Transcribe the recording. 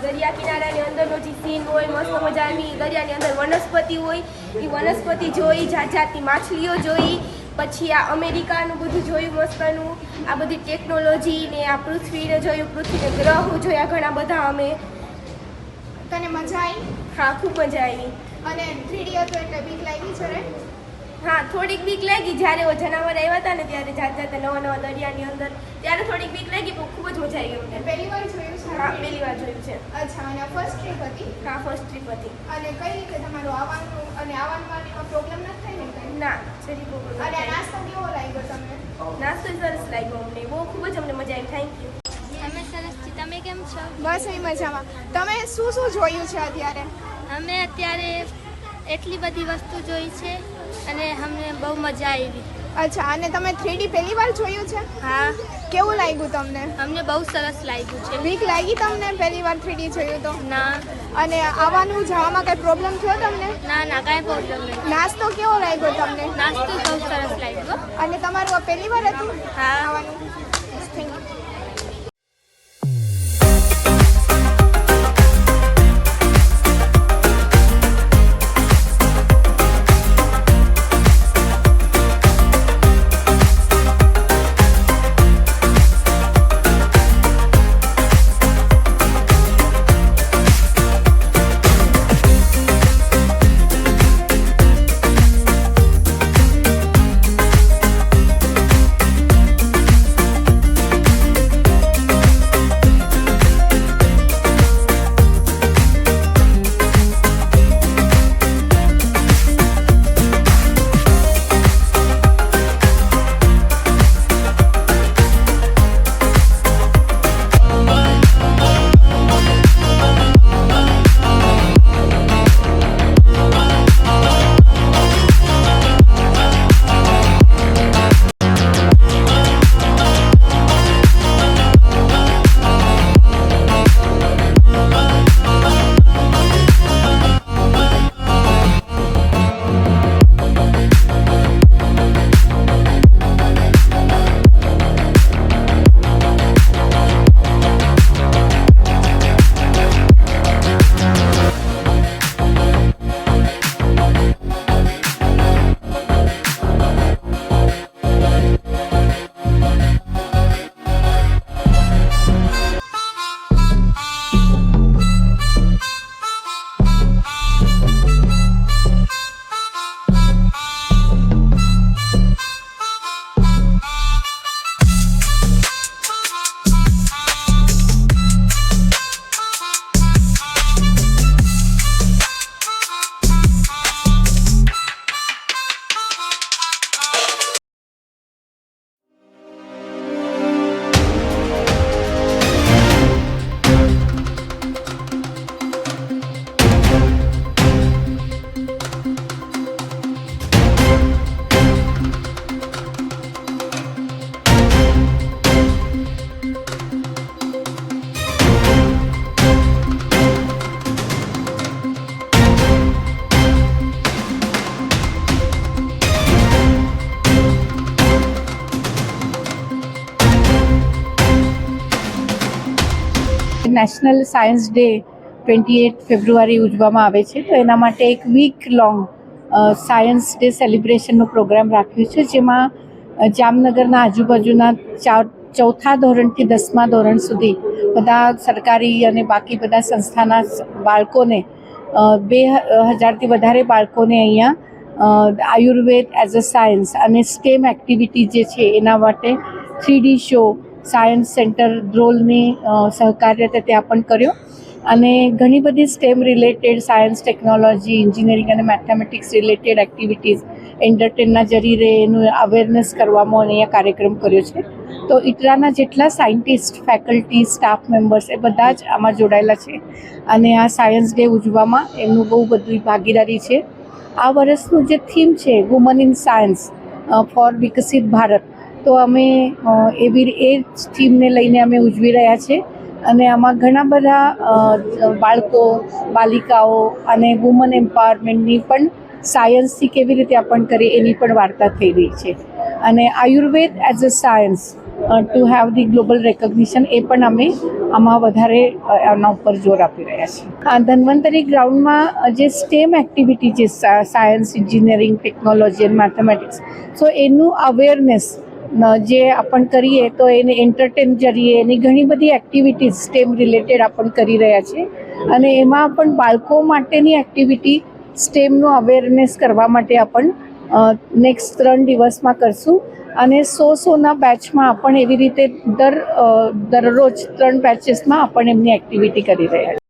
દરિયા કિનારાની અંદરનો જે સીન હોય મસ્ત મજાની, દરિયાની અંદર વનસ્પતિ હોય એ વનસ્પતિ જોઈ, જાત જાતની માછલીઓ જોઈ, પછી આ અમેરિકાનું બધું જોયું મસ્તનું, આ બધી ટેકનોલોજી ને આ પૃથ્વીને જોયું, પૃથ્વીને ગ્રહો જોયા ઘણા બધા અમે. તને મજા આવી? હા, ખૂબ મજા આવી. અને 3D હતો એટલે બીક લાગી છે રે? હા, થોડીક બીક લાગી. જ્યારે ઓ જનાવર આવ્યા હતા ને ત્યારે જાત જાત નવા નવા દરિયાની અંદર, ત્યારે થોડીક બીક લાગી, પણ ખૂબ જ મજા આવી અમને. પહેલી વાર જોયું છે? હા, પહેલી વાર જોયું છે. અચ્છા, અને ફર્સ્ટ ટ્રીપ હતી? હા, ફર્સ્ટ ટ્રીપ હતી. અને કઈ રીતે તમારું આવવાનું માટેમાં પ્રોબ્લેમ નથી થઈ ને કંઈ? ના, જરી પ્રોબ્લેમ. અને આ નાસ્તો કેવો લાગ્યો તમને? નાસ્તો સરસ લાગ્યો અમને, બહુ ખૂબ જ અમને મજા આવી. Thank you. અમે સરસ છીએ. તમે કેમ છો? બસ અહીં મજામાં. તમે શું શું જોયું છે અત્યારે? અમે અત્યારે એટલી બધી વસ્તુ જોઈ છે અને અમને બહુ મજા આવી. અચ્છા, અને તમે 3D પહેલી વાર જોયું છે? હા. કેવું લાગ્યું તમને? અમને બહુ સરસ લાગ્યું છે. બીક લાગી તમને પહેલી વાર 3D જોયું તો? ના. અને આવવાનું જવામાં કઈ પ્રોબ્લેમ થયો તમને? ના ના, કાંઈ પ્રોબ્લેમ નહીં. નાસ્તો કેવો લાગ્યો તમને? નાસ્તો બહુ સરસ લાગ્યો. અને તમારું આ પહેલી વાર હતું હા. આવવાનું? Thank you. National science day 28 ફેબ્રુઆરી ઉજવવામાં આવે છે, તો એના માટે એક વીક લોંગ સાયન્સ ડે સેલિબ્રેશનનો પ્રોગ્રામ રાખ્યો છે, જેમાં જામનગરના આજુબાજુના ચોથા ધોરણથી 10મા ધોરણ સુધી બધા સરકારી અને બાકી બધા સંસ્થાના બાળકોને 2000થી વધારે બાળકોને અહીંયા આયુર્વેદ એઝ અ સાયન્સ અને સ્ટેમ એક્ટિવિટી જે છે એના માટે 3D શો સાયન્સ સેન્ટર ધ્રોલની સહકાર્યતે ત્યાં પણ કર્યો અને ઘણી બધી stem related science technology engineering અને મેથેમેટિક્સ રિલેટેડ એક્ટિવિટીઝ એન્ટરટેનના જરીએ એનું અવેરનેસ કરવામાં અહીંયા કાર્યક્રમ કર્યો છે. તો ઇટરાના જેટલા સાયન્ટિસ્ટ ફેકલ્ટી સ્ટાફ મેમ્બર્સ એ બધા જ આમાં જોડાયેલા છે અને આ સાયન્સ ડે ઉજવવામાં એમનું બહુ બધી ભાગીદારી છે. આ વર્ષનું જે થીમ છે વુમન ઇન સાયન્સ ફોર વિકસિત ભારત, તો અમે એ થીમને લઈને અમે ઉજવી રહ્યા છીએ અને આમાં ઘણા બધા બાળકો બાલિકાઓ અને વુમન એમ્પાવરમેન્ટની પણ સાયન્સથી કેવી રીતે આપણ કરીએ એની પણ વાર્તા થઈ રહી છે. અને Ayurveda as a science to have the global recognition એ પણ અમે આમાં વધારે આના ઉપર જોર આપી રહ્યા છીએ. ધન્વંતરી ગ્રાઉન્ડમાં જે સ્ટેમ એક્ટિવિટી છે સાયન્સ, એન્જિનિયરિંગ, ટેકનોલોજી અને મેથેમેટિક્સ, સો એનું અવેરનેસ જે આપણ કરીએ તો એને એન્ટરટેન કરીએ એની ઘણી બધી એક્ટિવિટીઝ સ્ટેમ રિલેટેડ આપણ કરી રહ્યા છે અને એમાં પણ બાળકો માટેની એક્ટિવિટી સ્ટેમનું અવેરનેસ કરવા માટે આપણ નેક્સ્ટ 3 દિવસમાં કરશું અને 100ના બેચમાં આપણ એવી રીતે દરરોજ 3 બેચીસમાં આપણ એમની એક્ટિવિટી કરી રહ્યા છીએ.